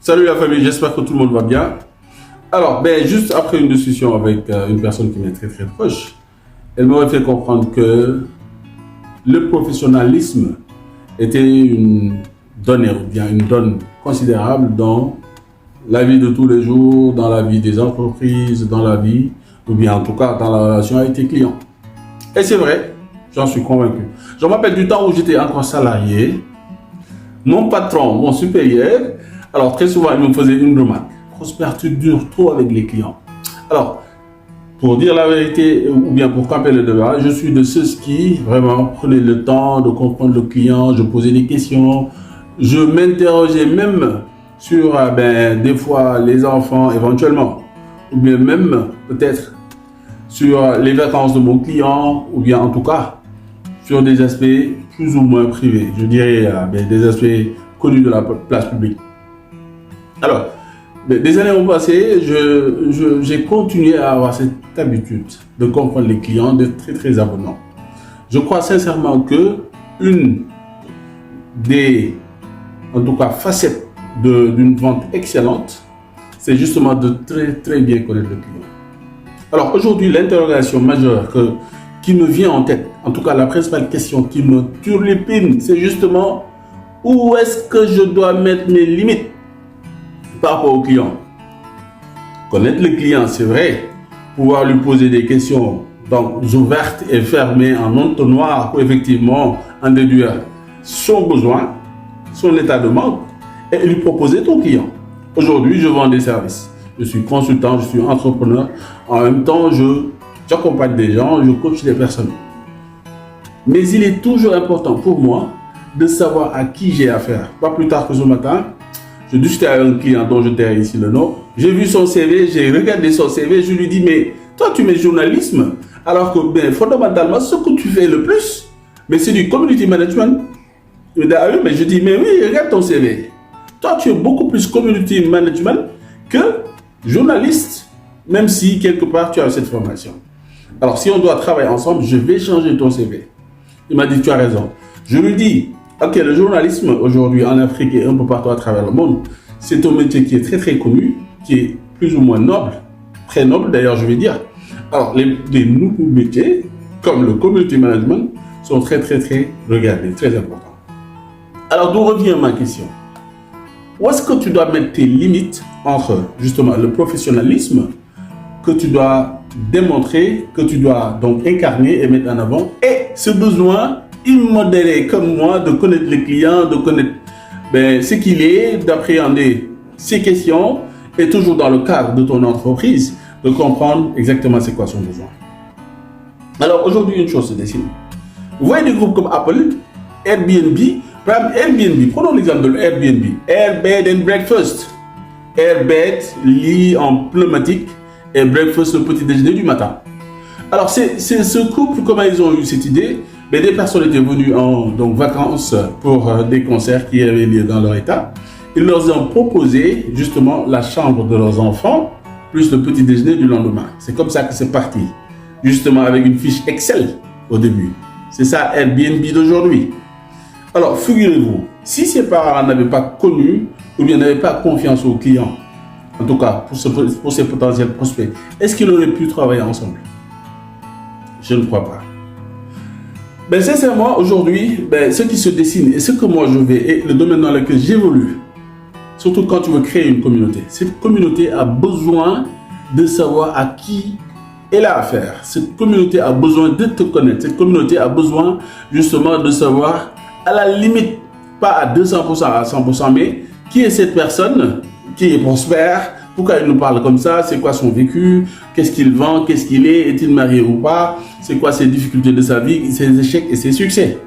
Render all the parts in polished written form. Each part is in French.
Salut la famille, j'espère que tout le monde va bien. Alors, juste après une discussion avec une personne qui m'est très très proche, elle m'aurait fait comprendre que le professionnalisme était une donnée, ou bien une donne considérable dans la vie de tous les jours, dans la vie des entreprises, dans la vie, ou bien en tout cas dans la relation avec tes clients. Et c'est vrai, j'en suis convaincu. Je me rappelle du temps où j'étais encore salarié, mon patron, mon supérieur, alors très souvent il me faisait une remarque: Prosper, tu dures trop avec les clients. Alors, pour dire la vérité, ou bien pour camper le débat, je suis de ceux qui vraiment prenaient le temps de comprendre le client, je posais des questions, je m'interrogeais même sur des fois les enfants éventuellement, ou bien même peut-être sur les vacances de mon client, ou bien en tout cas sur des aspects plus ou moins privés, je dirais des aspects connus de la place publique. Alors, des années ont passé, j'ai continué à avoir cette habitude de comprendre les clients, d'être très très avenant. Je crois sincèrement que une des, en tout cas, facettes d'une vente excellente, c'est justement de très très bien connaître le client. Alors aujourd'hui, l'interrogation majeure qui me vient en tête, en tout cas la principale question qui me turlupine, c'est justement où est-ce que je dois mettre mes limites par rapport au client. Connaître le client, c'est vrai, pouvoir lui poser des questions donc ouvertes et fermées en entonnoir pour effectivement en déduire son besoin, son état de manque et lui proposer ton client. Aujourd'hui, je vends des services. Je suis consultant, je suis entrepreneur. En même temps, j'accompagne des gens, je coach des personnes. Mais il est toujours important pour moi de savoir à qui j'ai affaire. Pas plus tard que ce matin, je discutais avec un client dont je t'ai ici le nom. J'ai vu son CV, j'ai regardé son CV, je lui dis: mais toi tu mets journalisme, alors que fondamentalement ce que tu fais le plus, mais c'est du community management. Il me dit: ah oui, mais je dis: mais oui, regarde ton CV. Toi tu es beaucoup plus community management que journaliste, même si quelque part tu as cette formation. Alors si on doit travailler ensemble, je vais changer ton CV. Il m'a dit: tu as raison. Je lui dis: ok, le journalisme aujourd'hui en Afrique et un peu partout à travers le monde, c'est un métier qui est très très connu, qui est plus ou moins noble, très noble d'ailleurs je vais dire. Alors les nouveaux métiers, comme le community management, sont très très très regardés, très importants. Alors d'où revient ma question? Où est-ce que tu dois mettre tes limites entre justement le professionnalisme que tu dois démontrer, que tu dois donc incarner et mettre en avant, et ce besoin immodéré comme moi de connaître les clients, de connaître ce qu'il est, d'appréhender ses questions et toujours dans le cadre de ton entreprise, de comprendre exactement c'est quoi son besoin. Alors aujourd'hui, une chose se dessine. Vous voyez des groupes comme Apple, Airbnb. Par exemple, Airbnb, prenons l'exemple de Airbnb. Air, Bed and Breakfast. Air, Bed, lit en pneumatique et Breakfast, le petit déjeuner du matin. Alors c'est ce couple, comment ils ont eu cette idée? Des personnes étaient venues en vacances pour des concerts qui avaient lieu dans leur état. Ils leur ont proposé justement la chambre de leurs enfants plus le petit déjeuner du lendemain. C'est comme ça que c'est parti, justement avec une fiche Excel au début. C'est ça Airbnb d'aujourd'hui. Alors figurez-vous, si ces parents n'avaient pas connu ou bien n'avaient pas confiance aux clients, en tout cas pour ces potentiels prospects, est-ce qu'ils auraient pu travailler ensemble? Je ne crois pas. Sincèrement, aujourd'hui, ce qui se dessine et ce que moi je vais, et le domaine dans lequel j'évolue, surtout quand tu veux créer une communauté, cette communauté a besoin de savoir à qui elle a affaire. Cette communauté a besoin de te connaître. Cette communauté a besoin justement de savoir, à la limite, pas à 200%, à 100%, mais qui est cette personne qui est prospère, pourquoi il nous parle comme ça, c'est quoi son vécu, qu'est-ce qu'il vend, qu'est-ce qu'il est-il marié ou pas, c'est quoi ses difficultés de sa vie, ses échecs et ses succès.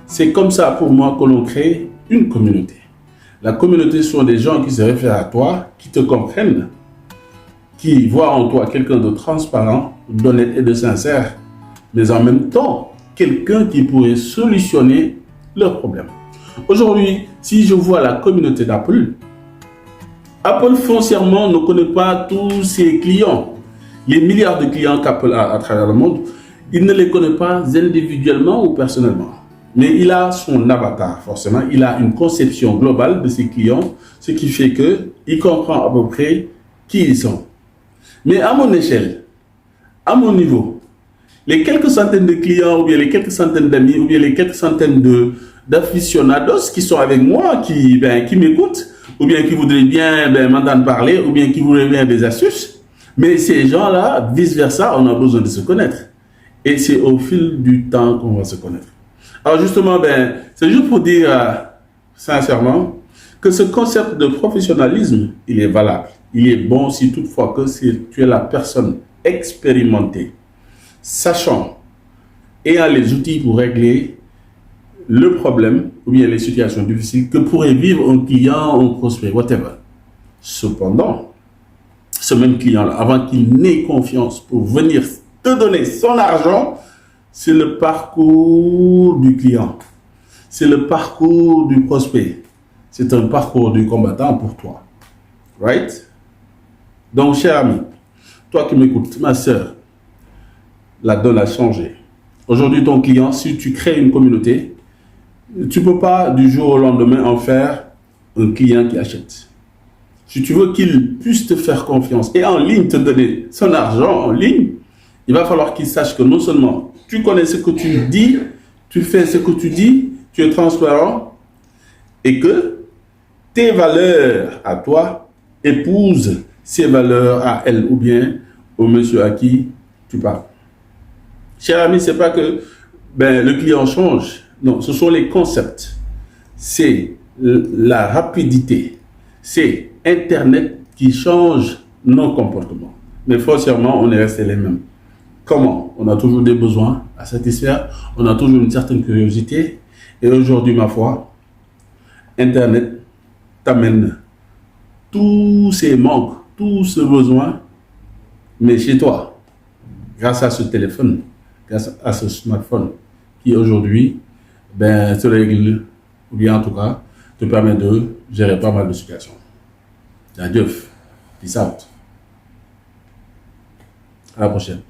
C'est comme ça pour moi que l'on crée une communauté. La communauté sont des gens qui se réfèrent à toi, qui te comprennent, qui voient en toi quelqu'un de transparent, d'honnête et de sincère, mais en même temps, quelqu'un qui pourrait solutionner leurs problèmes. Aujourd'hui, si je vois la communauté d'Apple, Apple foncièrement ne connaît pas tous ses clients. Les milliards de clients qu'Apple a à travers le monde, il ne les connaît pas individuellement ou personnellement. Mais il a son avatar, forcément. Il a une conception globale de ses clients, ce qui fait qu'il comprend à peu près qui ils sont. Mais à mon échelle, à mon niveau, les quelques centaines de clients, ou bien les quelques centaines d'amis, ou bien les quelques centaines d'aficionados qui sont avec moi, qui m'écoutent, ou bien qui voudraient bien m'entendre parler, ou bien qui voudraient bien des astuces. Mais ces gens-là, vice-versa, on a besoin de se connaître. Et c'est au fil du temps qu'on va se connaître. Alors justement, c'est juste pour dire sincèrement que ce concept de professionnalisme, il est valable. Il est bon si toutefois que tu es la personne expérimentée, sachant, ayant les outils pour régler le problème ou bien les situations difficiles que pourrait vivre un client, un prospect, whatever. Cependant, ce même client-là, avant qu'il n'ait confiance pour venir te donner son argent, c'est le parcours du client. C'est le parcours du prospect. C'est un parcours du combattant pour toi. Right? Donc, cher ami, toi qui m'écoutes, ma soeur, la donne a changé. Aujourd'hui, ton client, si tu crées une communauté, tu ne peux pas du jour au lendemain en faire un client qui achète. Si tu veux qu'il puisse te faire confiance et en ligne te donner son argent en ligne, il va falloir qu'il sache que non seulement tu connais ce que tu dis, tu fais ce que tu dis, tu es transparent et que tes valeurs à toi épousent ses valeurs à elle ou bien au monsieur à qui tu parles. Cher ami, ce n'est pas que le client change. Non, ce sont les concepts. C'est la rapidité. C'est Internet qui change nos comportements. Mais forcément, on est resté les mêmes. Comment? On a toujours des besoins à satisfaire, on a toujours une certaine curiosité. Et aujourd'hui, ma foi, Internet t'amène tous ces manques, tous ces besoins, mais chez toi, grâce à ce téléphone, grâce à ce smartphone, qui aujourd'hui, se règle, ou bien en tout cas, te permet de gérer pas mal de situations. Adieu. Peace out. À la prochaine.